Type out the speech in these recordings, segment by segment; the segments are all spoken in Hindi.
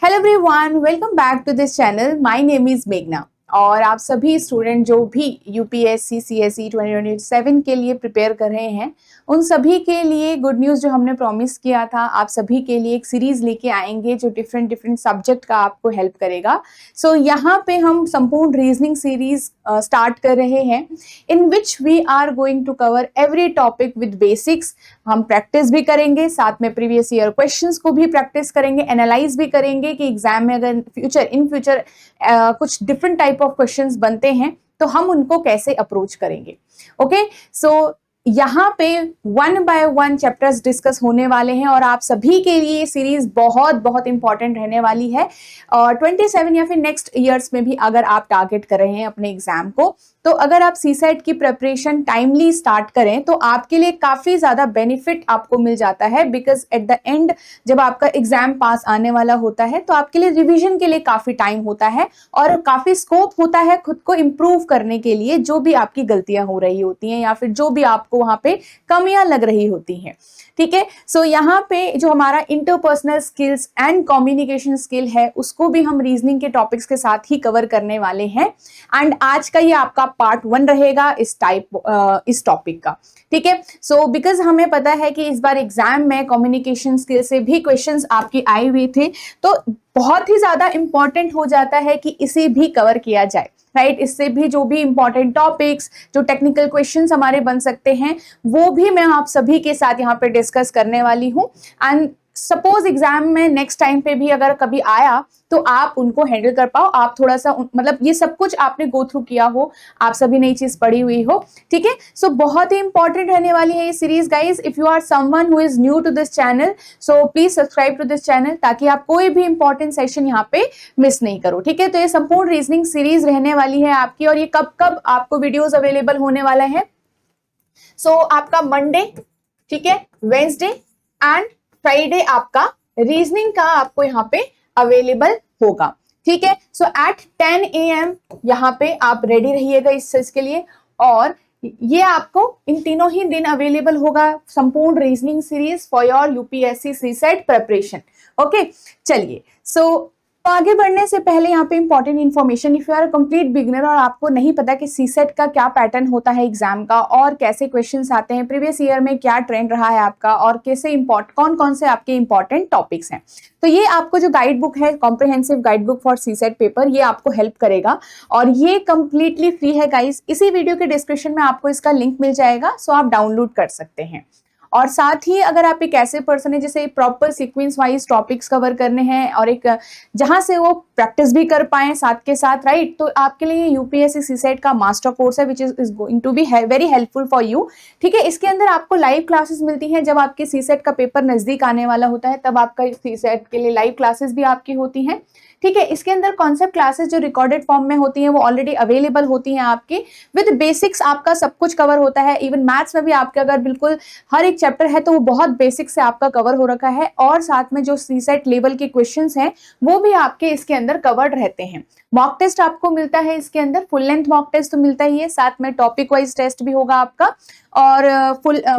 Hello everyone, welcome back to this channel. My name is मेघना और आप सभी स्टूडेंट जो भी यूपीएससी सीएसई 2027 के लिए प्रिपेयर कर रहे हैं उन सभी के लिए गुड न्यूज़, जो हमने प्रॉमिस किया था आप सभी के लिए एक सीरीज लेके आएंगे जो डिफरेंट सब्जेक्ट का आपको हेल्प करेगा। सो यहाँ पे हम संपूर्ण रीजनिंग सीरीज स्टार्ट कर रहे हैं in which we are going to cover every topic with basics. हम प्रैक्टिस भी करेंगे, साथ में प्रीवियस ईयर क्वेश्चंस को भी प्रैक्टिस करेंगे, एनालाइज भी करेंगे कि एग्जाम में अगर इन फ्यूचर कुछ डिफरेंट टाइप ऑफ क्वेश्चंस बनते हैं तो हम उनको कैसे अप्रोच करेंगे। ओके, सो यहाँ पे 1 बाय 1 चैप्टर्स डिस्कस होने वाले हैं और आप सभी के लिए ये सीरीज बहुत इंपॉर्टेंट रहने वाली है। और 27 या फिर नेक्स्ट ईयर्स में भी अगर आप टारगेट कर रहे हैं अपने एग्जाम को, तो अगर आप सीसेट की प्रिपरेशन टाइमली स्टार्ट करें तो आपके लिए काफी ज्यादा बेनिफिट आपको मिल जाता है। बिकॉज एट द एंड जब आपका एग्जाम पास आने वाला होता है तो आपके लिए रिवीजन के लिए काफी टाइम होता है और काफी स्कोप होता है खुद को इम्प्रूव करने के लिए, जो भी आपकी गलतियां हो रही होती हैं या फिर जो भी आपको वहां पे कमियां लग रही होती हैं। ठीक है, सो यहाँ पे जो हमारा interpersonal skills and communication skill है उसको भी हम रीजनिंग के टॉपिक्स के साथ ही कवर करने वाले हैं। एंड आज का ये आपका पार्ट 1 रहेगा इस टॉपिक का। ठीक है, सो बिकॉज हमें पता है कि इस बार एग्जाम में कम्युनिकेशन स्किल से भी क्वेश्चंस आपके आए हुए थे, तो बहुत ही ज्यादा इंपॉर्टेंट हो जाता है कि इसे भी कवर किया जाए। राइट, इससे भी जो भी इंपॉर्टेंट टॉपिक्स, जो टेक्निकल क्वेश्चंस हमारे बन सकते हैं, वो भी मैं आप सभी के साथ यहाँ पे डिस्कस करने वाली हूँ। एंड सपोज एग्जाम में नेक्स्ट टाइम पे भी अगर कभी आया तो आप उनको हैंडल कर पाओ, आप थोड़ा सा मतलब ये सब कुछ आपने गो थ्रू किया हो, आप सभी नई चीज पढ़ी हुई हो। ठीक है, सो बहुत ही इंपॉर्टेंट रहने वाली है ये series guys. If you are someone who is new to this channel, so please subscribe to this channel ताकि आप कोई भी इंपॉर्टेंट सेशन यहाँ पे मिस नहीं करो। ठीक है, तो ये संपूर्ण रीजनिंग सीरीज रहने वाली है आपकी। और ये कब कब आपको वीडियोज अवेलेबल होने वाला है? सो आपका मंडे, ठीक है, वेंसडे एंड फ्राइडे आपका रीजनिंग का आपको यहाँ पे अवेलेबल होगा। ठीक है, सो एट 10 AM यहाँ पे आप रेडी रहिएगा इस चीज के लिए। और ये आपको इन तीनों ही दिन अवेलेबल होगा संपूर्ण reasoning series for your UPSC CSAT preparation. Okay, चलिए, सो आगे बढ़ने से पहले यहाँ पे important information, if you are complete beginner और आपको नहीं पता कि सीसेट का क्या पैटर्न होता है एग्जाम का और कैसे क्वेश्चंस आते हैं, प्रीवियस ईयर में क्या ट्रेंड रहा है आपका और कैसे कौन कौन से आपके इंपॉर्टेंट टॉपिक्स हैं, तो ये आपको जो गाइड बुक है, comprehensive guide book for CSAT paper, ये आपको हेल्प करेगा। और ये कंप्लीटली फ्री है गाइस। इसी वीडियो के डिस्क्रिप्शन में आपको इसका लिंक मिल जाएगा, सो आप डाउनलोड कर सकते हैं। और साथ ही अगर आप एक ऐसे पर्सन है जिसे proper sequence wise topics cover करने हैं और एक जहां से वो प्रैक्टिस भी कर पाए साथ के साथ, राइट, तो आपके लिए यूपीएससी सीसेट का मास्टर कोर्स है which is going to be very helpful for you. ठीक है, इसके अंदर आपको लाइव क्लासेस मिलती हैं। जब आपके सीसेट का पेपर नजदीक आने वाला होता है तब आपका सीसेट के लिए लाइव क्लासेस भी आपकी होती हैं। ठीक है, इसके अंदर कॉन्सेप्ट क्लासेस जो रिकॉर्डेड फॉर्म में होती हैं वो ऑलरेडी अवेलेबल होती हैं आपके। विद बेसिक्स आपका सब कुछ कवर होता है। इवन मैथ्स में भी आपके अगर बिल्कुल हर एक चैप्टर है तो वो बहुत बेसिक से आपका कवर हो रखा है। और साथ में जो सीसेट लेवल के क्वेश्चंस हैं वो भी आपके इसके अंदर कवर्ड रहते हैं। मॉक टेस्ट आपको मिलता है इसके अंदर, फुल लेंथ मॉक टेस्ट तो मिलता ही है, साथ में टॉपिक वाइज टेस्ट भी होगा आपका और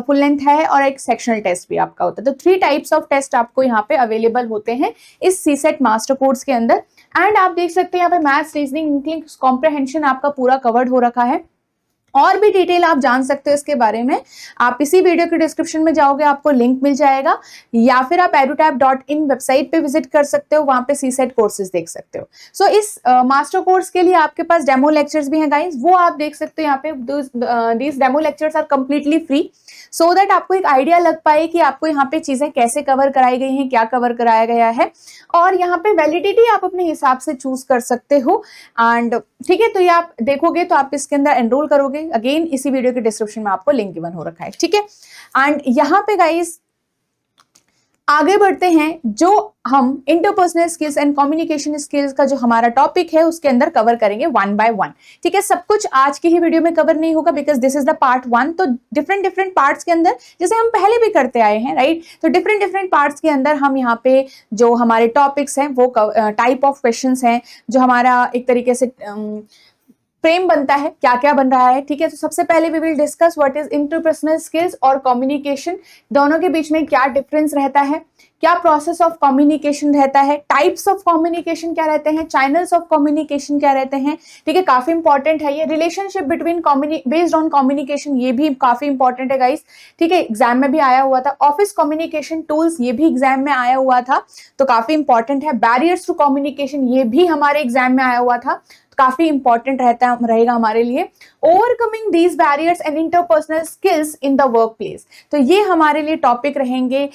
फुल लेंथ है और एक सेक्शनल टेस्ट भी आपका होता है। तो 3 टाइप्स ऑफ टेस्ट आपको यहाँ पे अवेलेबल होते हैं इस सीसेट मास्टर कोर्स के अंदर। एंड आप देख सकते हैं यहाँ पे मैथ्स, रीजनिंग, इंग्लिश कॉम्प्रिहेंशन आपका पूरा कवर्ड हो रखा है। और भी डिटेल आप जान सकते हो इसके बारे में, आप इसी वीडियो के डिस्क्रिप्शन में जाओगे, आपको लिंक मिल जाएगा, या फिर आप edutap.in वेबसाइट पे विजिट कर सकते हो, वहां पे सीसेट कोर्सेज देख सकते हो। सो इस मास्टर कोर्स के लिए आपके पास डेमो लेक्चर्स भी हैं गाइस, वो आप देख सकते हो यहाँ पे। These demo lectures are completely free, so that आपको एक आइडिया लग पाए कि आपको यहाँ पे चीजें कैसे कवर कराई गई हैं, क्या कवर कराया गया है। और यहाँ पे वैलिडिटी आप अपने हिसाब से चूज कर सकते हो। एंड ठीक है, तो ये आप देखोगे तो आप इसके अंदर एनरोल करोगे। अगेन इसी वीडियो के डिस्क्रिप्शन में आपको लिंक गिवन हो रखा है। ठीक है, एंड यहाँ पे गाइस आगे बढ़ते हैं, जो हम interpersonal skills and communication skills का जो हमारा टॉपिक है उसके अंदर कवर करेंगे 1 बाय 1। ठीक है, सब कुछ आज की ही वीडियो में कवर नहीं होगा because this is the part 1। तो डिफरेंट पार्ट्स के अंदर, जैसे हम पहले भी करते आए हैं, राइट, तो डिफरेंट पार्ट्स के अंदर हम यहाँ पे जो हमारे टॉपिक्स हैं वो टाइप ऑफ क्वेश्चंस हैं, जो हमारा एक तरीके से फ्रेम बनता है, क्या क्या बन रहा है। ठीक है, तो सबसे पहले we will discuss what is interpersonal skills और कम्युनिकेशन, दोनों के बीच में क्या डिफरेंस रहता है, क्या प्रोसेस ऑफ कम्युनिकेशन रहता है, टाइप्स ऑफ कम्युनिकेशन क्या रहते हैं, चैनल्स ऑफ कम्युनिकेशन क्या रहते हैं, ठीक है, काफी इंपॉर्टेंट है ये। Relationship between based on communication, ये भी काफी इंपॉर्टेंट है गाइस, ठीक है, एग्जाम में भी आया हुआ था। ऑफिस कम्युनिकेशन टूल्स, ये भी एग्जाम में आया हुआ था, तो काफी इंपॉर्टेंट है। बैरियर्स टू कम्युनिकेशन, ये भी हमारे एग्जाम में आया हुआ था, काफी इंपॉर्टेंट रहेगा हमारे लिए। Overcoming these barriers and interpersonal skills in the work place, तो ये हमारे लिए टॉपिक रहेंगे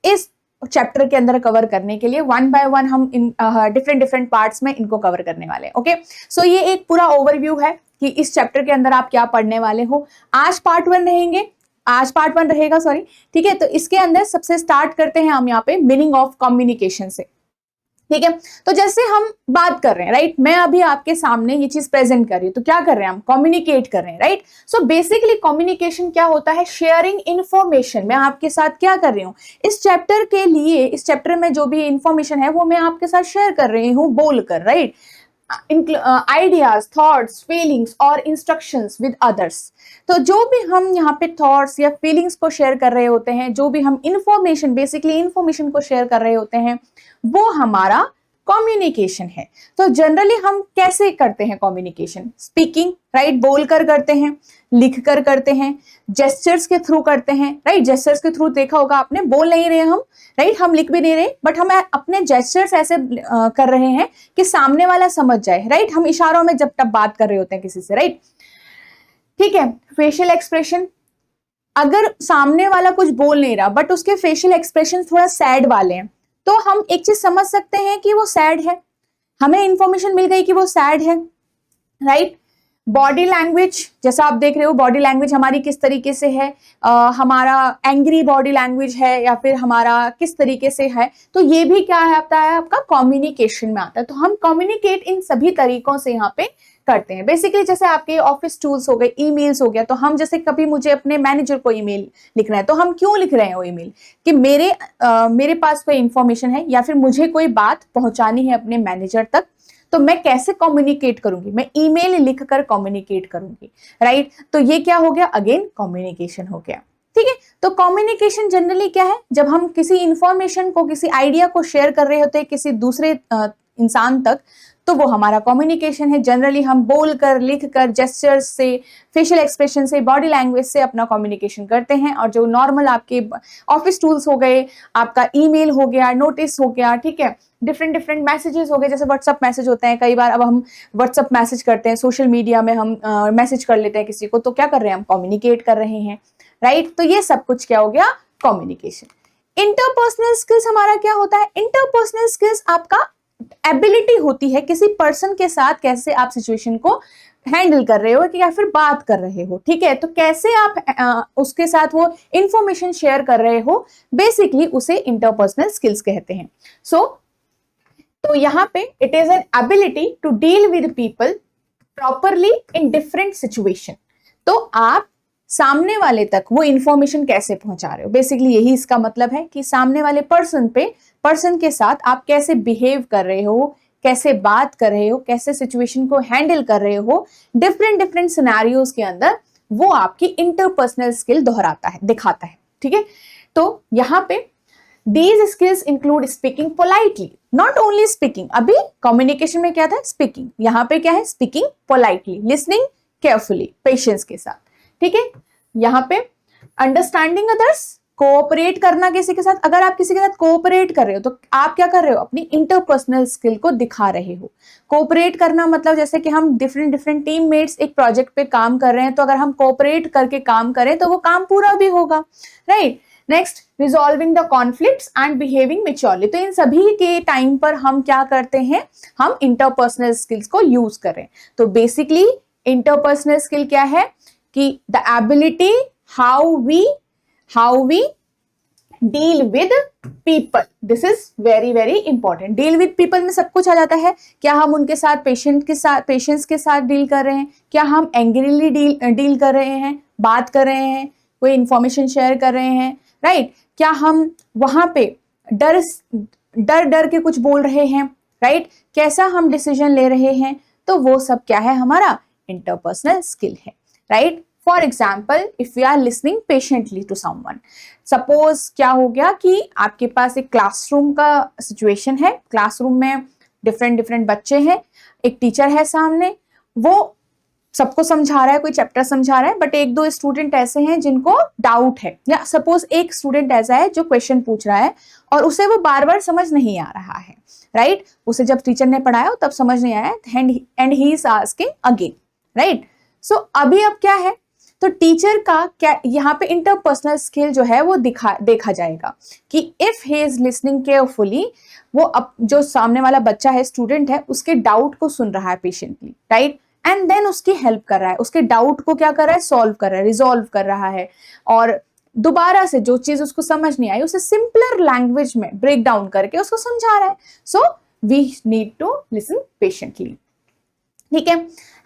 इस चैप्टर के अंदर कवर करने के लिए। वन बाय वन हम इन डिफरेंट पार्ट्स में इनको कवर करने वाले हैं। ओके, सो ये एक पूरा ओवरव्यू है कि इस चैप्टर के अंदर आप क्या पढ़ने वाले हो। आज पार्ट वन रहेगा, सॉरी, ठीक है। तो इसके अंदर सबसे स्टार्ट करते हैं हम यहाँ पे मीनिंग ऑफ कम्युनिकेशन से, ठीक है। तो जैसे हम बात कर रहे हैं, राइट, मैं अभी आपके सामने ये चीज प्रेजेंट कर रही हूँ, तो क्या कर रहे हैं हम, कम्युनिकेट कर रहे हैं, राइट। सो बेसिकली कम्युनिकेशन क्या होता है, शेयरिंग इंफॉर्मेशन। मैं आपके साथ क्या कर रही हूँ, इस चैप्टर के लिए, इस चैप्टर में जो भी इंफॉर्मेशन है वो मैं आपके साथ शेयर कर रही हूँ बोलकर, राइट। आइडियाज, थॉट्स, फीलिंग्स और इंस्ट्रक्शंस विद अदर्स। तो जो भी हम यहाँ पे थॉट्स या फीलिंग्स को शेयर कर रहे होते हैं, जो भी हम इंफॉर्मेशन, बेसिकली इंफॉर्मेशन को शेयर कर रहे होते हैं, वो हमारा कम्युनिकेशन है। तो जनरली हम कैसे करते हैं कम्युनिकेशन, स्पीकिंग, राइट, बोलकर करते हैं, लिखकर करते हैं, जेस्चर्स के थ्रू करते हैं, राइट। जेस्चर्स के थ्रू देखा होगा आपने, बोल नहीं रहे हम, राइट, हम लिख भी नहीं रहे, बट हम अपने जेस्चर्स ऐसे कर रहे हैं कि सामने वाला समझ जाए, राइट। हम इशारों में जब तब बात कर रहे होते हैं किसी से, राइट, ठीक है। फेशियल एक्सप्रेशन, अगर सामने वाला कुछ बोल नहीं रहा बट उसके फेशियल एक्सप्रेशन थोड़ा सैड वाले हैं, तो हम एक चीज समझ सकते हैं कि वो सैड है, हमें इंफॉर्मेशन मिल गई कि वो सैड है, राइट। बॉडी लैंग्वेज, जैसा आप देख रहे हो, बॉडी लैंग्वेज हमारी किस तरीके से है, हमारा एंग्री बॉडी लैंग्वेज है या फिर हमारा किस तरीके से है, तो ये भी क्या है, आता है आपका कम्युनिकेशन में आता है। तो हम कम्युनिकेट इन सभी तरीकों से यहाँ पे करते हैं। बेसिकली जैसे आपके ऑफिस टूल्स हो गए, ईमेल्स हो गया, तो हम जैसे कभी मुझे अपने मैनेजर को ईमेल लिखना है, तो हम क्यों लिख रहे हैं वो ईमेल, कि मेरे पास कोई इंफॉर्मेशन है या फिर मुझे कोई बात पहुंचानी है अपने मैनेजर तक, तो मैं कैसे कम्युनिकेट करूंगी, मैं ईमेल लिखकर कम्युनिकेट करूंगी, राइट। तो ये क्या हो गया, अगेन कम्युनिकेशन हो गया, ठीक है। तो कम्युनिकेशन जनरली क्या है, जब हम किसी इंफॉर्मेशन को, किसी आइडिया को शेयर कर रहे होते हैं किसी दूसरे इंसान तक, तो वो हमारा कम्युनिकेशन है। जनरली हम बोलकर, लिखकर, जेस्चर्स से, फेशियल एक्सप्रेशन से, बॉडी लैंग्वेज से अपना कम्युनिकेशन करते हैं। और जो नॉर्मल आपके ऑफिस टूल्स हो गए, आपका ईमेल हो गया, नोटिस हो गया, ठीक है, डिफरेंट मैसेजेस हो गए, जैसे व्हाट्सअप मैसेज होते हैं, कई बार अब हम व्हाट्सअप मैसेज करते हैं, सोशल मीडिया में हम मैसेज कर लेते हैं किसी को, तो क्या कर रहे हैं हम, कम्युनिकेट कर रहे हैं, राइट। तो ये सब कुछ क्या हो गया, कम्युनिकेशन। इंटरपर्सनल स्किल्स हमारा क्या होता है, इंटरपर्सनल स्किल्स आपका एबिलिटी होती है किसी पर्सन के साथ कैसे आप सिचुएशन को हैंडल कर रहे हो या फिर बात कर रहे हो, ठीक है। तो कैसे आप उसके साथ वो इंफॉर्मेशन शेयर कर रहे हो, बेसिकली उसे इंटरपर्सनल स्किल्स कहते हैं। तो यहाँ पे it is an ability to deal with people properly in different situation. तो आप सामने वाले तक वो इंफॉर्मेशन कैसे पहुंचा रहे हो, बेसिकली यही इसका मतलब है कि सामने वाले पर्सन के साथ आप कैसे बिहेव कर रहे हो, कैसे बात कर रहे हो, कैसे सिचुएशन को हैंडल कर रहे हो डिफरेंट सिनेरियोज के अंदर, वो आपकी इंटरपर्सनल स्किल दिखाता है, ठीक है। तो यहाँ पे These skills include speaking politely, not only speaking. अभी communication में क्या था, speaking, यहाँ पे क्या है, speaking politely, listening carefully, patience के साथ, ठीक है। यहाँ पे understanding others, कोऑपरेट करना किसी के साथ। अगर आप किसी के साथ कोऑपरेट कर रहे हो तो आप क्या कर रहे हो, अपनी इंटरपर्सनल स्किल को दिखा रहे हो। कोऑपरेट करना मतलब जैसे कि हम डिफरेंट टीममेट्स एक प्रोजेक्ट पे काम कर रहे हैं, तो अगर हम कोऑपरेट करके काम करें तो वो काम पूरा भी होगा, right. Next, resolving the conflicts and behaving maturely. तो इन सभी के टाइम पर हम क्या करते हैं, हम इंटरपर्सनल स्किल्स को यूज करें। तो बेसिकली इंटरपर्सनल स्किल क्या है कि the ability how we deal with people. This is very important. Deal with people में सब कुछ आ जाता है। क्या हम उनके साथ पेशेंस के साथ डील कर रहे हैं, क्या हम एंग्रीली डील कर रहे हैं, बात कर रहे हैं, कोई इंफॉर्मेशन शेयर कर रहे हैं, राइट। क्या हम वहां पे डर के कुछ बोल रहे हैं, राइट। कैसा हम डिसीजन ले रहे हैं, तो वो सब क्या है, हमारा इंटरपर्सनल स्किल है, right. For example if we are listening patiently to someone, suppose क्या हो गया कि आपके पास एक क्लासरूम का सिचुएशन है, क्लासरूम में डिफरेंट डिफरेंट बच्चे हैं, एक टीचर है सामने, वो सबको समझा रहा है, कोई चैप्टर समझा रहा है, बट एक दो स्टूडेंट ऐसे हैं जिनको डाउट है, या सपोज एक स्टूडेंट ऐसा है जो क्वेश्चन पूछ रहा है और उसे वो बार बार समझ नहीं आ रहा है, राइट? उसे जब टीचर ने पढ़ाया तब समझ नहीं आया and he is asking again, right? So अभी अब क्या है, तो टीचर का क्या यहाँ पे इंटरपर्सनल स्किल जो है वो देखा जाएगा कि if he is listening carefully, वो अब जो सामने वाला बच्चा है, स्टूडेंट है, उसके डाउट को सुन रहा है पेशेंटली, राइट? एंड देन उसकी हेल्प कर रहा है, उसके डाउट को क्या कर रहा है, सॉल्व कर रहा है, रिजॉल्व कर रहा है, और दोबारा से जो चीज उसको समझ नहीं आई उसे सिंपलर लैंग्वेज में ब्रेक डाउन करके उसको समझा रहा है। So we need to listen patiently, ठीक है?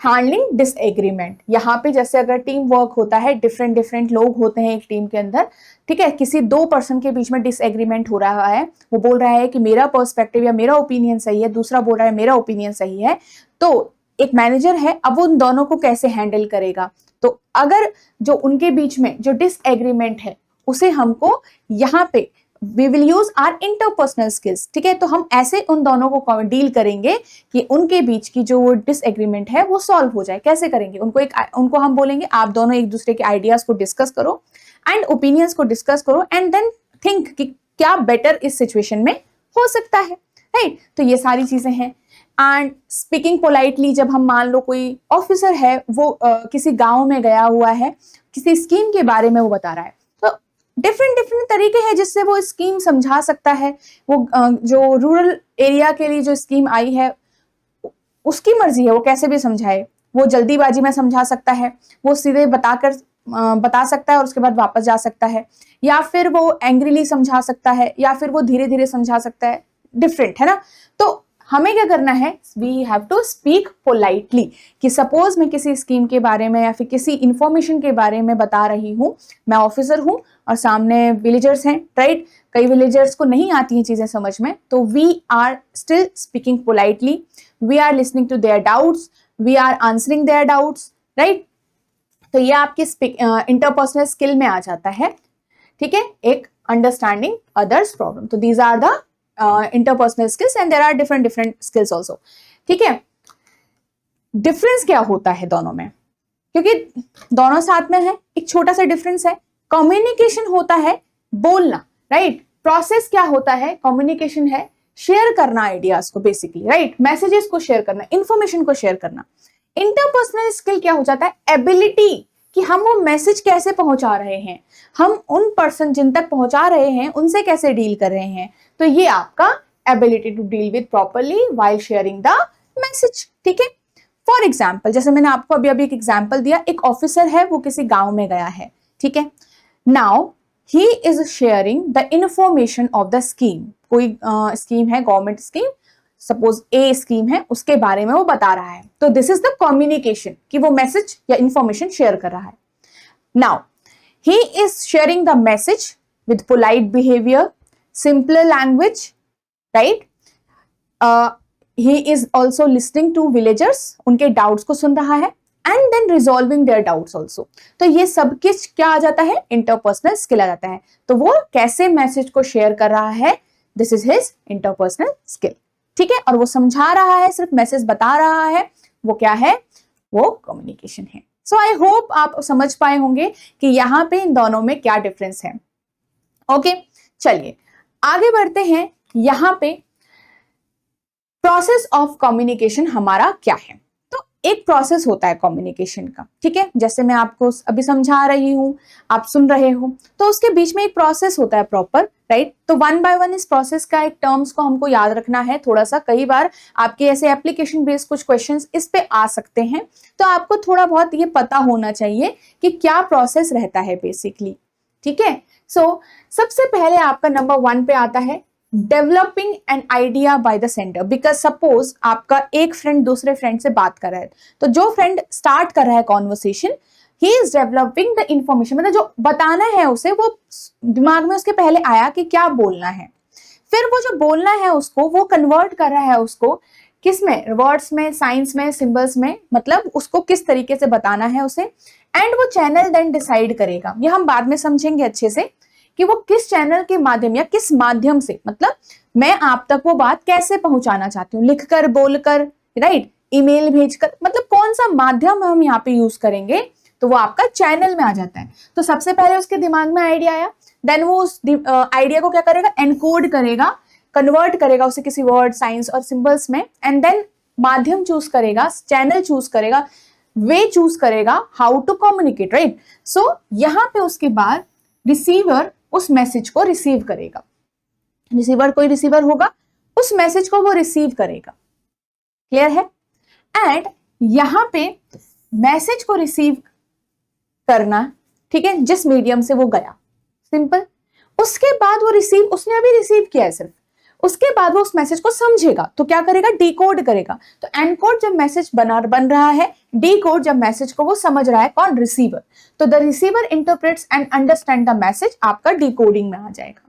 हैंडलिंग डिसएग्रीमेंट, यहाँ पे जैसे अगर टीम वर्क होता है, डिफरेंट डिफरेंट लोग होते हैं एक टीम के अंदर, ठीक है? किसी दो पर्सन के बीच में डिसएग्रीमेंट हो रहा है, वो बोल रहा है कि मेरा पर्सपेक्टिव या मेरा ओपिनियन सही है, दूसरा बोल रहा है मेरा ओपिनियन सही है, तो एक मैनेजर है, अब वो उन दोनों को कैसे हैंडल करेगा? तो अगर जो उनके बीच में जो डिसएग्रीमेंट है उसे हमको यहाँ पे we will use our interpersonal skills, ठीक है? तो हम ऐसे उन दोनों को डील करेंगे कि उनके बीच की जो वो डिसएग्रीमेंट है वो सॉल्व हो जाए। कैसे करेंगे? उनको हम बोलेंगे आप दोनों एक दूसरे के आइडियाज को डिस्कस करो एंड ओपिनियंस को डिस्कस करो एंड देन थिंक कि क्या बेटर इस सिचुएशन में हो सकता है, राइट? तो ये सारी चीजें हैं। एंड स्पीकिंग पोलाइटली, जब हम मान लो कोई ऑफिसर है वो किसी गांव में गया हुआ है, किसी स्कीम के बारे में वो बता रहा है, तो डिफरेंट डिफरेंट तरीके हैं जिससे वो स्कीम समझा सकता है। वो जो रूरल एरिया के लिए जो स्कीम आई है उसकी मर्जी है वो कैसे भी समझाए, वो जल्दीबाजी में समझा सकता है, वो सीधे बता सकता है और उसके बाद वापस जा सकता है, या फिर वो एंग्रीली समझा सकता है, या फिर वो धीरे धीरे समझा सकता है, डिफरेंट है ना? तो हमें क्या करना है, we have to speak politely कि सपोज मैं किसी स्कीम के बारे में या फिर किसी इंफॉर्मेशन के बारे में बता रही हूँ, मैं ऑफिसर हूँ और सामने विलेजर्स हैं, राइट? कई विलेजर्स को नहीं आती हैं चीजें समझ में, तो we are still speaking politely, we are listening to their doubts, we are answering their doubts, right? तो ये आपके इंटरपर्सनल स्किल में आ जाता है, ठीक है? एक अंडरस्टैंडिंग अदर्स प्रॉब्लम, तो these are the interpersonal skills and there are different skills also, ठीक है? डिफरेंस क्या होता है दोनों में, क्योंकि दोनों साथ में है, एक छोटा सा डिफरेंस है। कम्युनिकेशन होता है बोलना, राइट? प्रोसेस क्या होता है, कम्युनिकेशन है शेयर करना आइडियाज को, बेसिकली, राइट? मैसेजेस को शेयर करना, इंफॉर्मेशन को शेयर करना। इंटरपर्सनल स्किल क्या हो जाता है, एबिलिटी कि हम वो मैसेज कैसे पहुंचा रहे हैं, हम उन पर्सन जिन तक पहुंचा रहे हैं उनसे कैसे डील कर रहे हैं। तो ये आपका ability to deal with properly while sharing the message, ठीक है? फॉर एग्जाम्पल, जैसे मैंने आपको अभी एक एग्जाम्पल दिया, एक ऑफिसर है वो किसी गांव में गया है, ठीक है? Now he is sharing the information of the scheme, कोई स्कीम है, गवर्नमेंट स्कीम, सपोज ए स्कीम है, उसके बारे में वो बता रहा है। तो दिस इज द कम्युनिकेशन कि वो मैसेज या इंफॉर्मेशन शेयर कर रहा है। Now he is sharing the message with polite behaviour, simpler language, right? He is also listening to villagers, उनके डाउट्स को सुन रहा है and then resolving their doubts also. तो ये सब कुछ क्या आ जाता है, इंटरपर्सनल स्किल आ जाता है। तो वो कैसे मैसेज को शेयर कर रहा है, this is his interpersonal skill, ठीक है? और वो समझा रहा है, सिर्फ मैसेज बता रहा है, वो क्या है, वो कम्युनिकेशन है। सो आई होप आप समझ पाए होंगे कि यहाँ पे इन दोनों में क्या डिफरेंस है। ओके, चलिए आगे बढ़ते हैं। यहाँ पे प्रोसेस ऑफ कम्युनिकेशन हमारा क्या है? तो एक प्रोसेस होता है कम्युनिकेशन का, ठीक है? जैसे मैं आपको अभी समझा रही हूँ, आप सुन रहे हो, तो उसके बीच में एक प्रोसेस होता है प्रॉपर, राइट? तो वन बाय वन इस प्रोसेस का एक टर्म्स को हमको याद रखना है थोड़ा सा। कई बार आपके ऐसे एप्लीकेशन बेस्ड कुछ क्वेश्चंस इस पे आ सकते हैं, तो आपको थोड़ा बहुत ये पता होना चाहिए कि क्या प्रोसेस रहता है बेसिकली, ठीक है? सो सबसे पहले आपका नंबर 1 पे आता है developing an idea by the sender. Because suppose आपका एक फ्रेंड दूसरे फ्रेंड से बात कर रहा है, तो जो फ्रेंड स्टार्ट कर रहा है conversation, he is developing the information, मतलब जो बताना है उसे, वो दिमाग में उसके पहले आया कि क्या बोलना है, फिर वो जो बोलना है उसको वो कन्वर्ट कर रहा है उसको किस में, वर्ड्स में, साइंस में, सिंबल्स में, मतलब उसको किस तरीके से बताना है उसे, एंड वो चैनल देन डिसाइड करेगा, ये हम बाद में समझेंगे अच्छे से कि वो किस चैनल के माध्यम या किस माध्यम से, मतलब मैं आप तक वो बात कैसे पहुंचाना चाहती हूँ, लिखकर, बोलकर, राइट, ईमेल भेजकर, मतलब कौन सा माध्यम हम यहाँ पे यूज करेंगे, तो वो आपका चैनल में आ जाता है। तो सबसे पहले उसके दिमाग में आइडिया आया, देन वो उस आइडिया को क्या करेगा, एनकोड करेगा, कन्वर्ट करेगा उसे किसी वर्ड, साइंस और सिंबल्स में, एंड देन माध्यम चूज करेगा, चैनल चूज करेगा, वे चूज करेगा, हाउ टू कम्युनिकेट, राइट। सो यहाँ पे उसके बाद रिसीवर उस मैसेज को रिसीव करेगा, रिसीवर कोई रिसीवर होगा, उस मैसेज को वो रिसीव करेगा, क्लियर है। एंड यहां पे मैसेज को रिसीव करना, ठीक है, जिस मीडियम से वो गया, सिंपल। उसके बाद वो रिसीव, उसने अभी रिसीव किया है सिर्फ, उसके बाद वो उस मैसेज को समझेगा, तो क्या करेगा, डिकोड करेगा। तो एनकोड जब मैसेज बन रहा है, डिकोड जब मैसेज को वो समझ रहा है, कौन, रिसीवर, तो the receiver interprets and understand the message, आपका डिकोडिंग में आ जाएगा।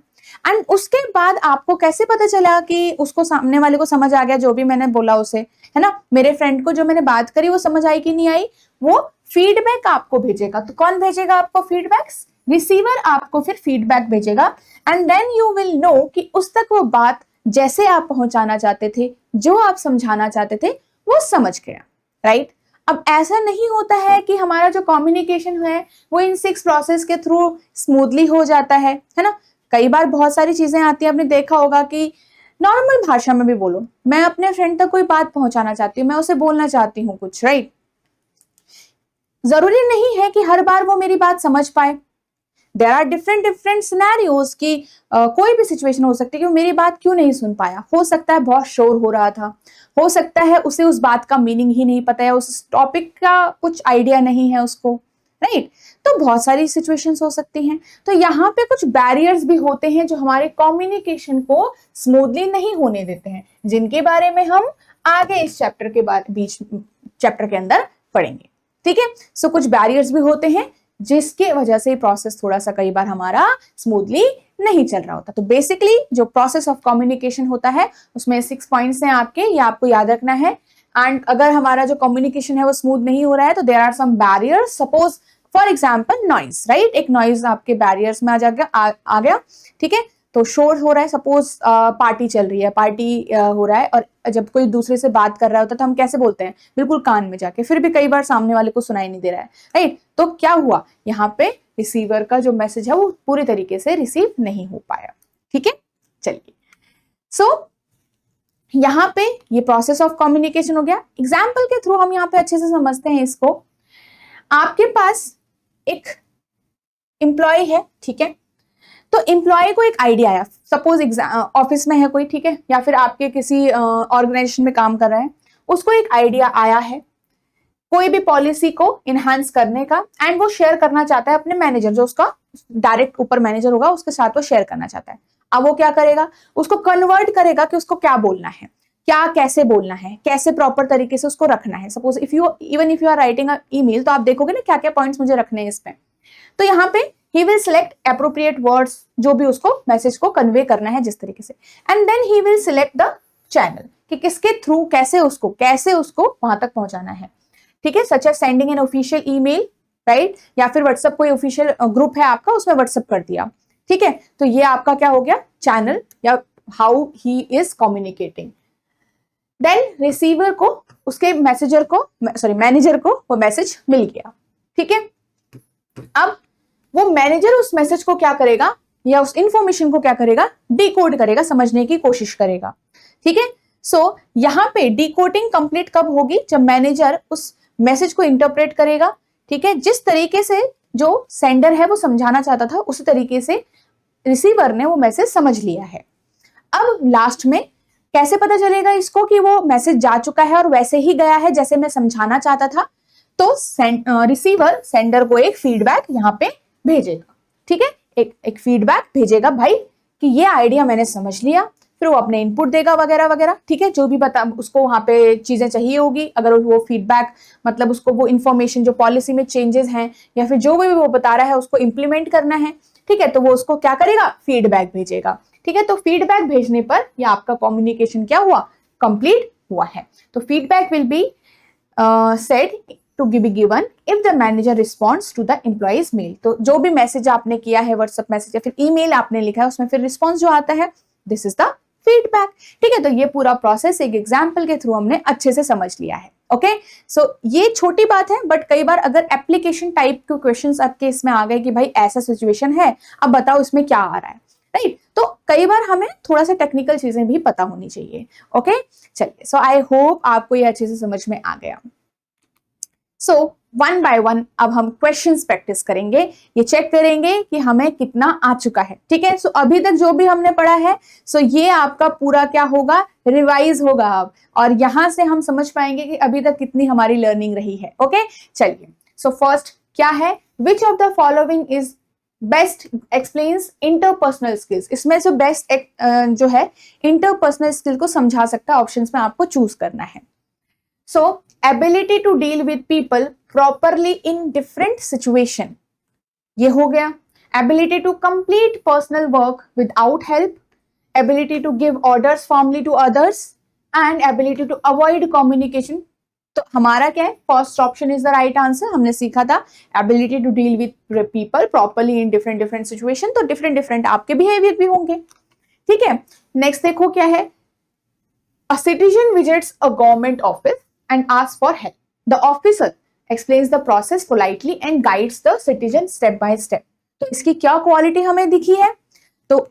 एंड उसके बाद आपको कैसे पता चला कि उसको, सामने वाले को समझ आ गया जो भी मैंने बोला उसे, है ना, मेरे फ्रेंड को जो मैंने बात करी वो समझ आई कि नहीं आई, वो फीडबैक आपको भेजेगा। तो कौन भेजेगा आपको फीडबैक्स, रिसीवर आपको फिर फीडबैक भेजेगा, and then you will know कि उस तक वो बात जैसे आप पहुंचाना चाहते थे, जो आप समझाना चाहते थे, वो समझ गया, राइट। अब ऐसा नहीं होता है कि हमारा जो कम्युनिकेशन है वो इन 6 प्रोसेस के थ्रू स्मूथली हो जाता है ना। कई बार बहुत सारी चीजें आती हैं, आपने देखा होगा कि नॉर्मल भाषा में भी बोलो, मैं अपने फ्रेंड तक कोई बात पहुंचाना चाहती हूँ, मैं उसे बोलना चाहती हूँ कुछ, राइट, जरूरी नहीं है कि हर बार वो मेरी बात समझ पाए। देयर आर डिफरेंट सिनेरियोज की कोई भी सिचुएशन हो सकती है कि वो मेरी बात क्यों नहीं सुन पाया, हो सकता है बहुत शोर हो रहा था, हो सकता है उसे उस बात का मीनिंग ही नहीं पता है, उस टॉपिक का कुछ आइडिया नहीं है उसको, राइट। तो बहुत सारी सिचुएशंस हो सकती हैं। तो यहाँ पे कुछ बैरियर्स भी होते हैं जो हमारे कम्युनिकेशन को स्मूथली नहीं होने देते हैं, जिनके बारे में हम आगे इस चैप्टर के बाद चैप्टर के अंदर पढ़ेंगे, ठीक है। सो कुछ बैरियर्स भी होते हैं जिसके वजह से प्रोसेस थोड़ा सा कई बार हमारा स्मूथली नहीं चल रहा होता। तो बेसिकली जो प्रोसेस ऑफ कम्युनिकेशन होता है उसमें 6 पॉइंट्स हैं आपके, ये आपको याद रखना है। एंड अगर हमारा जो कम्युनिकेशन है वो स्मूथ नहीं हो रहा है तो there are some barriers, suppose for example noise, right, एक नॉइज आपके बैरियर्स में आ गया, ठीक है। तो शोर हो रहा है, सपोज पार्टी चल रही है, पार्टी हो रहा है, और जब कोई दूसरे से बात कर रहा होता है तो हम कैसे बोलते हैं, बिल्कुल कान में जाके, फिर भी कई बार सामने वाले को सुनाई नहीं दे रहा है, राइट। तो क्या हुआ, यहाँ पे रिसीवर का जो मैसेज है वो पूरी तरीके से रिसीव नहीं हो पाया, ठीक है। चलिए, सो यहाँ पे ये प्रोसेस ऑफ कम्युनिकेशन हो गया। एग्जाम्पल के थ्रू हम यहाँ पे अच्छे से समझते हैं इसको। आपके पास एक एम्प्लॉय है, ठीक है, तो एम्प्लॉय को एक आइडिया आया, सपोज ऑफिस में है कोई, ठीक है, या फिर आपके किसी ऑर्गेनाइजेशन में काम कर रहा है, उसको एक आइडिया आया है कोई भी पॉलिसी को इनहांस करने का, एंड वो शेयर करना चाहता है अपने मैनेजर, जो उसका डायरेक्ट ऊपर मैनेजर होगा उसके साथ वो शेयर करना चाहता है। अब वो क्या करेगा, उसको कन्वर्ट करेगा कि उसको क्या बोलना है, क्या कैसे बोलना है, कैसे प्रॉपर तरीके से उसको रखना है। Suppose if you are writing email, तो आप देखोगे ना क्या क्या पॉइंट्स मुझे रखने हैं इसमें। तो यहाँ पे he will select appropriate words, जो भी उसको मैसेज को कन्वे करना है जिस तरीके से, and then he will select the channel, कि किसके थ्रू कैसे उसको वहां तक पहुंचाना है, ठीक है। Such as sending an official email, right, या फिर व्हाट्सएप कोई ऑफिशियल ग्रुप है आपका उसमें व्हाट्सएप कर दिया, ठीक है। तो ये आपका क्या हो गया, चैनल, या how he is communicating. Then receiver को, उसके मैनेजर को वो मैसेज मिल गया, ठीक है। अब वो मैनेजर उस मैसेज को क्या करेगा, या उस इंफॉर्मेशन को क्या करेगा, डिकोड करेगा, समझने की कोशिश करेगा, ठीक है। सो यहाँ पे डिकोडिंग कंप्लीट कब होगी, जब मैनेजर उस मैसेज को इंटरप्रेट करेगा, ठीक है, जिस तरीके से जो सेंडर है वो समझाना चाहता था उसी तरीके से रिसीवर ने वो मैसेज समझ लिया है। अब लास्ट में कैसे पता चलेगा इसको कि वो मैसेज जा चुका है और वैसे ही गया है जैसे मैं समझाना चाहता था, तो रिसीवर सेंडर को एक फीडबैक यहाँ पे भेजेगा, ठीक है, एक फीडबैक भेजेगा भाई कि ये आइडिया मैंने समझ लिया, फिर वो अपने इनपुट देगा वगैरह वगैरह, ठीक है, जो भी उसको वहां पे चीजें चाहिए होगी, अगर वो फीडबैक मतलब उसको वो इन्फॉर्मेशन जो पॉलिसी में चेंजेस हैं या फिर जो भी वो बता रहा है उसको इम्प्लीमेंट करना है, ठीक है, तो वो उसको क्या करेगा, फीडबैक भेजेगा, ठीक है। तो फीडबैक भेजने पर ये आपका कम्युनिकेशन क्या हुआ, कंप्लीट हुआ है। तो feedback will be said to be given if the manager responds to the employee's mail. तो जो भी मैसेज आपने किया है, व्हाट्सएप मैसेज या फिर ईमेल आपने लिखा है, उसमें फिर रिस्पॉन्स जो आता है, दिस इज द फीडबैक। ठीक है, तो ये पूरा प्रोसेस एक एग्जाम्पल के थ्रू हमने अच्छे से समझ लिया है। ओके, सो ये छोटी बात है, बट कई बार अगर एप्लीकेशन टाइप के क्वेश्चंस आपके इसमें आ गए कि भाई ऐसा सिचुएशन है, अब बताओ इसमें क्या आ रहा है, राइट, तो कई बार हमें थोड़ा सा टेक्निकल चीजें भी पता होनी चाहिए। ओके, चलिए, सो आई होप आपको ये अच्छे से समझ में आ गया। सो वन बाय वन अब हम क्वेश्चंस प्रैक्टिस करेंगे, ये चेक करेंगे कि हमें कितना आ चुका है। ठीक है, सो अभी तक जो भी हमने पढ़ा है, सो ये आपका पूरा क्या होगा, रिवाइज होगा अब, और यहां से हम समझ पाएंगे कि अभी तक कितनी हमारी लर्निंग रही है। ओके, चलिए, सो फर्स्ट क्या है, विच of the following is best explains interpersonal skills. इसमें जो बेस्ट जो है इंटरपर्सनल स्किल को समझा सकता है, ऑप्शंस में आपको चूज करना है। So, ability to deal with people properly in different situation, ये हो गया। Ability to complete personal work without help, ability to give orders firmly to others, and ability to avoid communication। तो हमारा क्या है, first option is the right answer. हमने सीखा था ability to deal with people properly in different situation, तो different आपके बिहेवियर भी होंगे। ठीक है, नेक्स्ट देखो क्या है, a citizen visits a government office and asks for help. The officer explains the process politely and guides the citizen step by step. तो इसकी क्या क्वालिटी हमें दिखी है, तो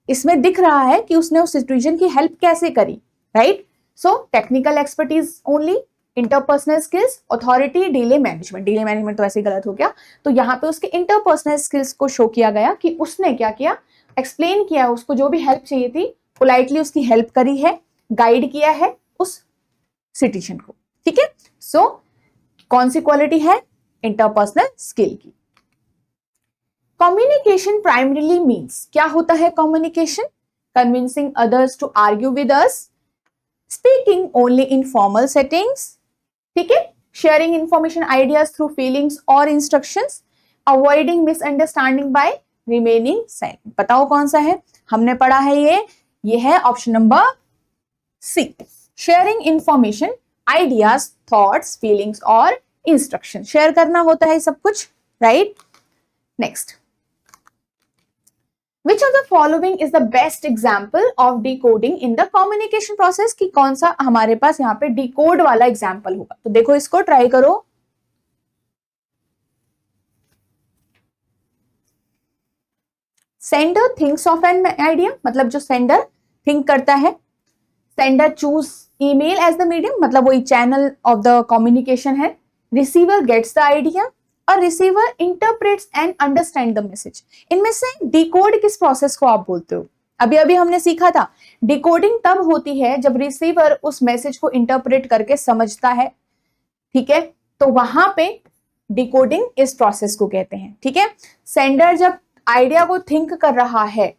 इसमें दिख रहा है कि उसने उस सिटीजन की हेल्प कैसे करी, right. So technical expertise only, interpersonal skills, authority, delay management तो ऐसे गलत हो गया। तो यहाँ पे उसके इंटरपर्सनल स्किल्स को शो किया गया कि उसने क्या किया, एक्सप्लेन किया, उसको जो भी हेल्प चाहिए थी पोलाइटली उसकी हेल्प करी है, गाइड किया है उस सिटीजन को। ठीक है, सो कौन सी क्वालिटी है, इंटरपर्सनल स्किल की। कम्युनिकेशन प्राइमरीली मीन्स, क्या होता है communication, convincing others to argue with us, speaking only in formal settings, ठीक है, sharing information ideas through feelings और instructions, avoiding misunderstanding by remaining silent. बताओ कौन सा है, हमने पढ़ा है ये है option number C, sharing information, ideas, thoughts, feelings और इंस्ट्रक्शन, शेयर करना होता है सब कुछ, right. Next, which of the following is the best example of decoding in the communication process, कि कौन सा हमारे पास यहाँ पे डिकोड वाला एग्जाम्पल होगा। तो देखो इसको ट्राई करो, sender thinks of an idea, मतलब जो सेंडर थिंक करता है, sender choose email as the medium, मतलब वही चैनल ऑफ द कम्युनिकेशन है, रिसीवर गेट्स द आइडिया और receiver interprets and understand the message. इनमें से डिकोड किस प्रोसेस को आप बोलते हो, अभी हमने सीखा था डिकोडिंग तब होती है जब रिसीवर उस मैसेज को इंटरप्रेट करके समझता है। ठीक है, तो वहां पे डिकोडिंग इस प्रोसेस को कहते हैं। ठीक है, सेंडर जब आइडिया को थिंक कर रहा है,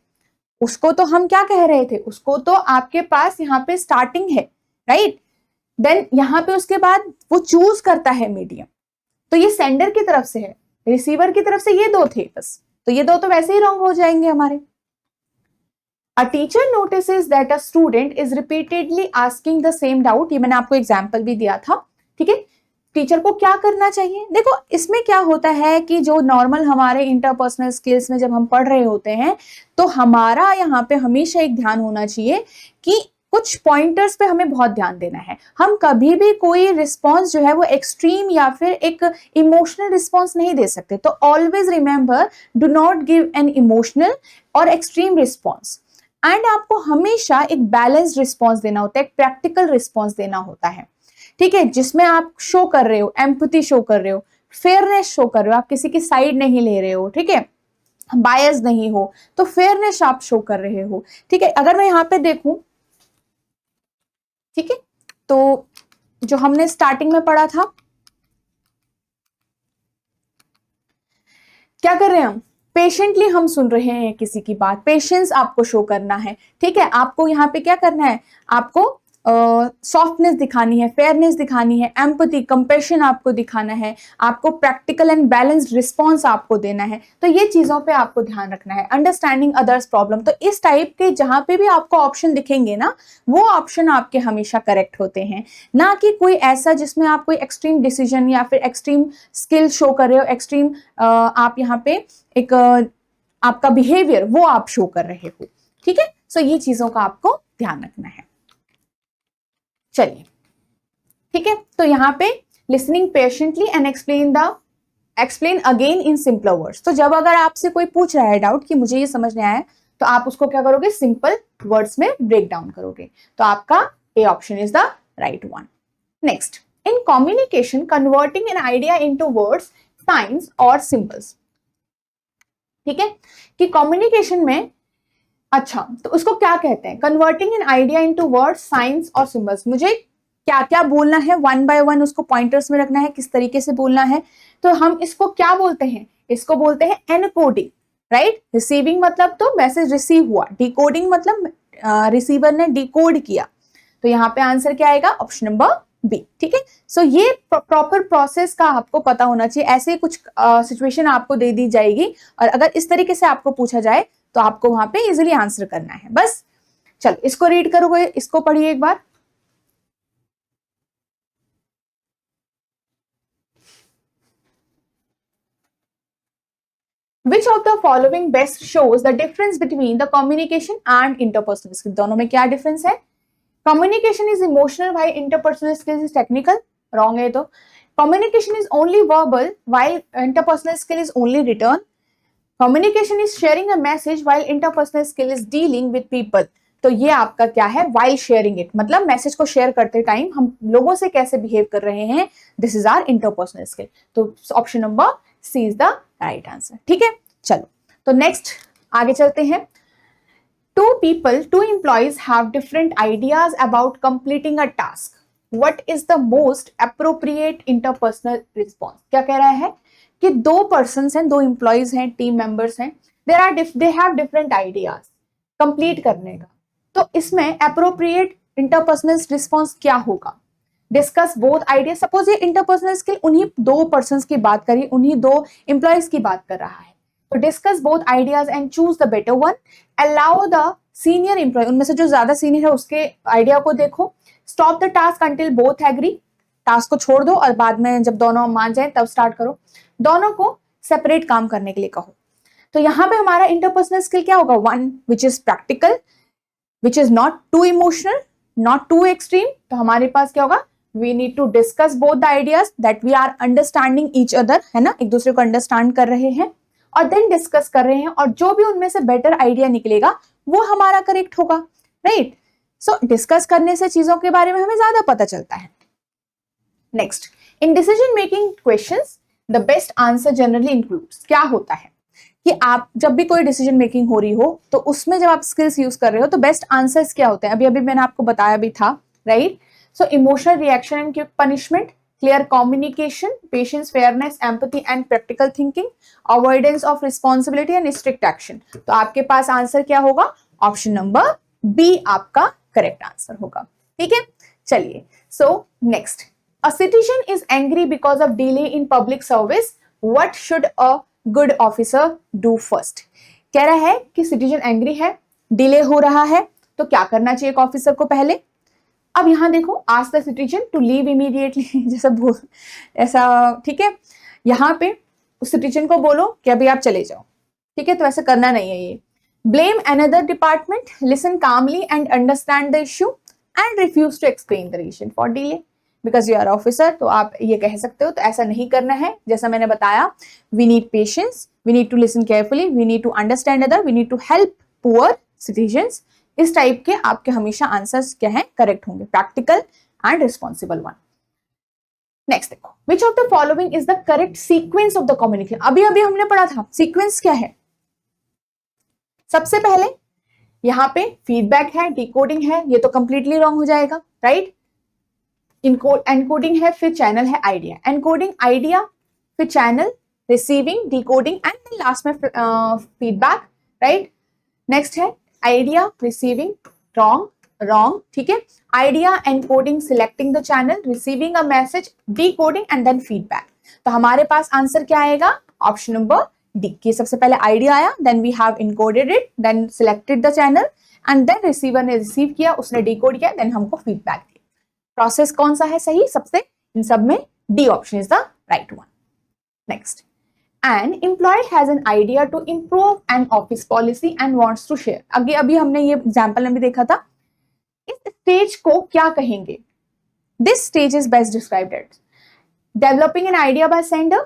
उसको तो हम क्या कह रहे थे, उसको तो आपके पास यहाँ पे स्टार्टिंग है, राइट, देन यहाँ पे उसके बाद वो चूज करता है मीडियम, तो ये सेंडर की तरफ से है, रिसीवर की तरफ से ये दो थे बस, तो ये दो तो वैसे ही रॉन्ग हो जाएंगे हमारे। A teacher notices that a student is repeatedly asking the same doubt, ये मैंने आपको एग्जाम्पल भी दिया था। ठीक है, टीचर को क्या करना चाहिए, देखो इसमें क्या होता है कि जो नॉर्मल हमारे इंटरपर्सनल स्किल्स में जब हम पढ़ रहे होते हैं, तो हमारा यहाँ पे हमेशा एक ध्यान होना चाहिए कि कुछ पॉइंटर्स पे हमें बहुत ध्यान देना है। हम कभी भी कोई रिस्पॉन्स जो है वो एक्सट्रीम या फिर एक इमोशनल रिस्पॉन्स नहीं दे सकते। तो always remember, do not give an emotional और एक्सट्रीम रिस्पॉन्स, एंड आपको हमेशा एक बैलेंस्ड रिस्पॉन्स देना होता है, एक प्रैक्टिकल रिस्पॉन्स देना होता है। ठीक है, जिसमें आप शो कर रहे हो, एम्पैथी शो कर रहे हो, फेयरनेस शो कर रहे हो, आप किसी की साइड नहीं ले रहे हो, ठीक है, बायस नहीं हो, तो फेयरनेस आप शो कर रहे हो। ठीक है, अगर मैं यहाँ पे देखूं, ठीक है, तो जो हमने स्टार्टिंग में पढ़ा था, क्या कर रहे हैं हम, पेशेंटली हम सुन रहे हैं किसी की बात, पेशेंस आपको शो करना है। ठीक है, आपको यहाँ पे क्या करना है, आपको सॉफ्टनेस दिखानी है, फेयरनेस दिखानी है, एम्पैथी, कंपैशन आपको दिखाना है, आपको प्रैक्टिकल एंड बैलेंस्ड रिस्पॉन्स आपको देना है, तो ये चीजों पे आपको ध्यान रखना है। अंडरस्टैंडिंग अदर्स प्रॉब्लम, तो इस टाइप के जहां पे भी आपको ऑप्शन दिखेंगे ना, वो ऑप्शन आपके हमेशा करेक्ट होते हैं, ना कि कोई ऐसा जिसमें आप कोई एक्सट्रीम डिसीजन या फिर एक्सट्रीम स्किल शो कर रहे हो, एक्सट्रीम आप यहाँ पे एक आपका बिहेवियर वो आप शो कर रहे हो। ठीक है, सो ये चीजों का आपको ध्यान रखना है। चलिए, ठीक है, तो यहाँ पे listening patiently and explain again in simpler words. तो जब अगर आपसे कोई पूछ रहा है डाउट कि मुझे ये समझ नहीं आया, तो आप उसको क्या करोगे, सिंपल वर्ड्स में ब्रेक डाउन करोगे। तो आपका A option is the right one. Next, in communication converting an idea into words, science और सिंबल्स। ठीक है, कि कम्युनिकेशन में, अच्छा तो उसको क्या कहते हैं, converting an idea into words, science और सिंबल्स। मुझे क्या क्या बोलना है, वन बाय वन उसको पॉइंटर्स में रखना है, किस तरीके से बोलना है। तो हम इसको क्या बोलते हैं, इसको बोलते हैं एनकोडिंग, राइट। रिसीविंग मतलब तो मैसेज रिसीव हुआ, डिकोडिंग मतलब रिसीवर ने डिकोड किया। तो यहाँ पे आंसर क्या आएगा, ऑप्शन नंबर बी। ठीक है, सो ये प्रॉपर प्रोसेस का आपको पता होना चाहिए। ऐसे कुछ सिचुएशन आपको दे दी जाएगी और अगर इस तरीके से आपको पूछा जाए तो आपको वहां पे इजीली आंसर करना है बस। चलो इसको रीड करोगे, इसको पढ़िए एक बार। Which of the following best shows the difference between the communication and interpersonal skills? दोनों में क्या डिफरेंस है? Communication is emotional while interpersonal skills is technical. Wrong है तो। Communication is only verbal while interpersonal skill is only written. Communication is sharing a message while interpersonal skill is dealing with people. तो ये आपका क्या है, while sharing it, मतलब मैसेज को शेयर करते टाइम हम लोगों से कैसे बिहेव कर रहे हैं, this is our interpersonal skill. तो option number C is the right answer. ठीक है, चलो तो नेक्स्ट आगे चलते हैं। two employees have different ideas about completing a task. What is the most appropriate interpersonal response? क्या कह रहा है कि दो पर्सन्स हैं, दो एम्प्लॉइज हैं, टीम मेंबर्स हैं, they have different ideas complete करने का। तो इसमें अप्रोप्रिएट इंटरपर्सनल रिस्पॉन्स क्या होगा, डिस्कस बोथ आइडिया। सपोज ये इंटरपर्सनल स्किल उन्हीं दो पर्सन्स की बात करिए, उन्हीं दो एम्प्लॉइज की बात कर रहा है। तो discuss both ideas and choose the better one, allow the senior employee, उनमें से जो ज्यादा सीनियर है उसके आइडिया को देखो, stop the task until both agree, task को छोड़ दो और बाद में जब दोनों मान जाए तब स्टार्ट करो, दोनों को सेपरेट काम करने के लिए कहो। तो यहाँ पे हमारा इंटरपर्सनल स्किल क्या होगा, one which is practical, which is not too emotional, not too extreme. तो हमारे पास क्या होगा, we need to discuss both the ideas that we are understanding each other, है ना, एक दूसरे को अंडरस्टैंड कर रहे हैं और देन डिस्कस कर रहे हैं, और जो भी उनमें से बेटर आइडिया निकलेगा वो हमारा करेक्ट होगा, राइट। सो डिस्कस करने से चीजों के बारे में हमें ज्यादा पता चलता है। Next, in decision making questions the best answer generally includes. क्या होता है कि आप जब भी कोई डिसीजन मेकिंग हो रही हो तो उसमें जब आप स्किल्स यूज कर रहे हो तो बेस्ट आंसर्स क्या होते हैं, अभी अभी मैंने आपको बताया भी था, right. So emotional reaction and quick punishment, clear communication, patience, fairness, empathy and practical thinking, avoidance of responsibility and strict action। तो आपके पास आंसर क्या होगा, ऑप्शन नंबर बी आपका करेक्ट आंसर होगा। ठीक है, चलिए so next, a citizen is angry because of delay in public service, what should a good officer do first. कह रहा है कि सिटीजन एंग्री है, डिले हो रहा है, तो क्या करना चाहिए एक ऑफिसर को पहले। अब यहां देखो, ask the citizen to leave immediately, जैसा बोल ऐसा, ठीक है, यहाँ पे उस सिटीजन को बोलो कि अभी आप चले जाओ, ठीक है, तो ऐसा करना नहीं है ये। Blame another department, listen calmly and understand the issue and refuse to explain the reason for delay because you are officer. तो आप ये कह सकते हो, तो ऐसा नहीं करना है। जैसा मैंने बताया, we need patience, we need to listen carefully, we need to understand other, we need to help poor citizens. इस टाइप के आपके हमेशा आंसर्स क्या है, करेक्ट होंगे, practical and responsible one. Next देखो, which of the following is the correct sequence of the communication. अभी अभी हमने पढ़ा था सीक्वेंस क्या है। सबसे पहले यहाँ पे फीडबैक है, डिकोडिंग है, ये तो कंप्लीटली रॉन्ग हो जाएगा, राइट। एनकोडिंग है, फिर चैनल है, आइडिया, एनकोडिंग, आइडिया, फिर channel, receiving, decoding and last में फीडबैक, राइट। नेक्स्ट है आइडिया, रिसीविंग, रॉन्ग, रॉन्ग, ठीक है। Idea, encoding, selecting the channel, receiving a message, decoding and then feedback. तो हमारे पास आंसर क्या आएगा? ऑप्शन नंबर डी, कि सबसे पहले आइडिया आया, then we have encoded it, then selected the channel and then receiver ने रिसीव किया, उसने डिकोड किया, देन हमको फीडबैक दिया। प्रोसेस कौन सा है सही सबसे? इन सब में D option is the right one. Next, an employee has an idea to improve an office policy and wants to share। आगे अभी हमने ये एग्जांपल में भी देखा था। इस स्टेज को क्या कहेंगे? This stage is best described as developing an idea by sender,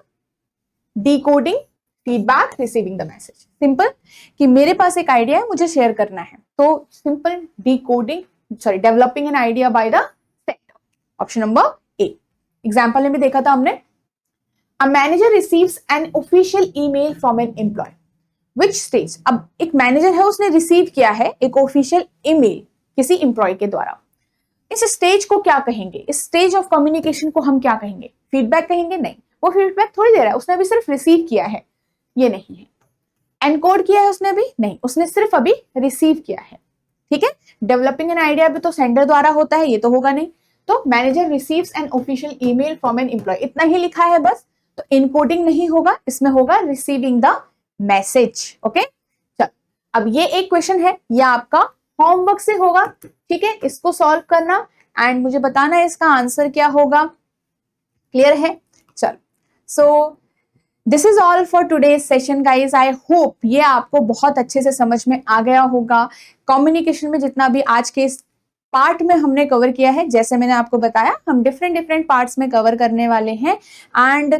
decoding, feedback, receiving the message। Simple कि मेरे पास एक आइडिया है, मुझे शेयर करना है, तो simple developing an idea by the sender, option number A. Example में भी देखा था हमने। A manager receives an official email from an employee. Which stage? अब एक मैनेजर है, उसने रिसीव किया है एक ऑफिशियल ईमेल किसी एम्प्लॉय के द्वारा। इस स्टेज को क्या कहेंगे? इस स्टेज ऑफ कम्युनिकेशन को हम क्या कहेंगे? फीडबैक कहेंगे? नहीं, वो फीडबैक थोड़ी दे रहा है, उसने अभी सिर्फ रिसीव किया है, ये नहीं है। एनकोड किया है उसने अभी? नहीं, उसने सिर्फ अभी रिसीव किया है, ठीक है। डेवलपिंग एन आइडिया भी तो सेंडर द्वारा होता है, ये तो होगा नहीं। तो manager receives an official email from an employee, इतना ही लिखा है बस, तो इनकोडिंग नहीं होगा, इसमें होगा रिसीविंग द मैसेज। ओके, चल अब ये एक क्वेश्चन है, ये आपका होमवर्क से होगा, ठीक है। इसको सॉल्व करना एंड मुझे बताना है इसका आंसर क्या होगा। क्लियर है? चल, so this is all for today's session guys. I hope ये आपको बहुत अच्छे से समझ में आ गया होगा। कम्युनिकेशन में जितना भी आज के इस पार्ट में हमने कवर किया है, जैसे मैंने आपको बताया, हम डिफरेंट पार्ट्स में कवर करने वाले हैं एंड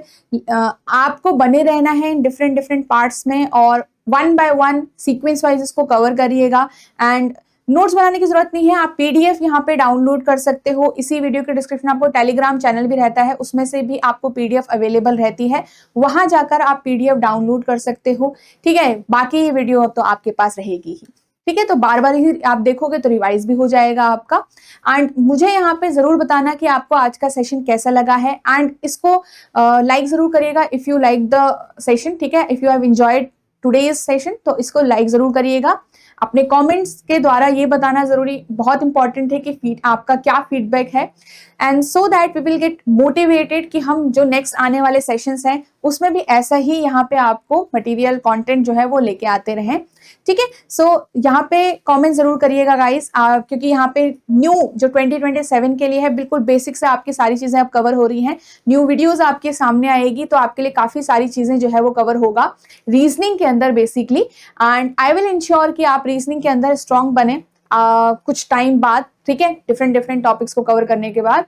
आपको बने रहना है इन डिफरेंट पार्ट्स में और one by one sequence wise इसको कवर करिएगा। एंड नोट्स बनाने की जरूरत नहीं है, आप पीडीएफ यहाँ पे डाउनलोड कर सकते हो। इसी वीडियो के डिस्क्रिप्शन में आपको टेलीग्राम चैनल भी रहता है, उसमें से भी आपको पीडीएफ अवेलेबल रहती है, वहां जाकर आप पीडीएफ डाउनलोड कर सकते हो, ठीक है। बाकी ये वीडियो तो आपके पास रहेगी ही, ठीक है। तो बार बार ही आप देखोगे तो रिवाइज भी हो जाएगा आपका। एंड मुझे यहाँ पे जरूर बताना कि आपको आज का सेशन कैसा लगा है एंड इसको लाइक जरूर करिएगा if you like the session, ठीक है। If you have enjoyed today's session तो इसको लाइक जरूर करिएगा। अपने कमेंट्स के द्वारा ये बताना जरूरी बहुत इंपॉर्टेंट है कि आपका क्या फीडबैक है and so that we will get motivated कि हम जो नेक्स्ट आने वाले सेशंस हैं उसमें भी ऐसा ही यहाँ पे आपको मटेरियल कंटेंट जो है वो लेके आते रहें, ठीक है। सो यहाँ पे कमेंट जरूर करिएगा गाइस, क्योंकि यहाँ पे न्यू जो 2027 के लिए है, बिल्कुल बेसिक से आपकी सारी चीजें अब कवर हो रही हैं। न्यू वीडियोस आपके सामने आएगी तो आपके लिए काफी सारी चीजें जो है वो कवर होगा रीजनिंग के अंदर basically. And I will ensure कि आप रीजनिंग के अंदर स्ट्रांग बने कुछ टाइम बाद, ठीक है, डिफरेंट टॉपिक्स को कवर करने के बाद।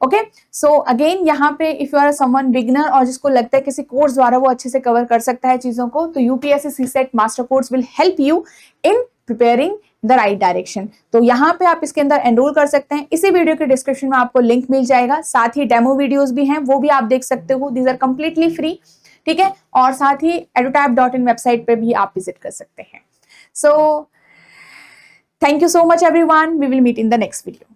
ओके, सो अगेन यहाँ पे if you are someone beginner और जिसको लगता है किसी कोर्स द्वारा वो अच्छे से कवर कर सकता है चीजों को, तो UPSC CSAT master course will help you in preparing the right direction. तो यहाँ पे आप इसके अंदर एनरोल कर सकते हैं। इसी वीडियो के डिस्क्रिप्शन में आपको लिंक मिल जाएगा, साथ ही डेमो वीडियोस भी हैं, वो भी आप देख सकते हो। दीज आर कंप्लीटली फ्री, ठीक है। और साथ ही edutap.in वेबसाइट पे भी आप विजिट कर सकते हैं। So thank you so much everyone. We will meet in the next video.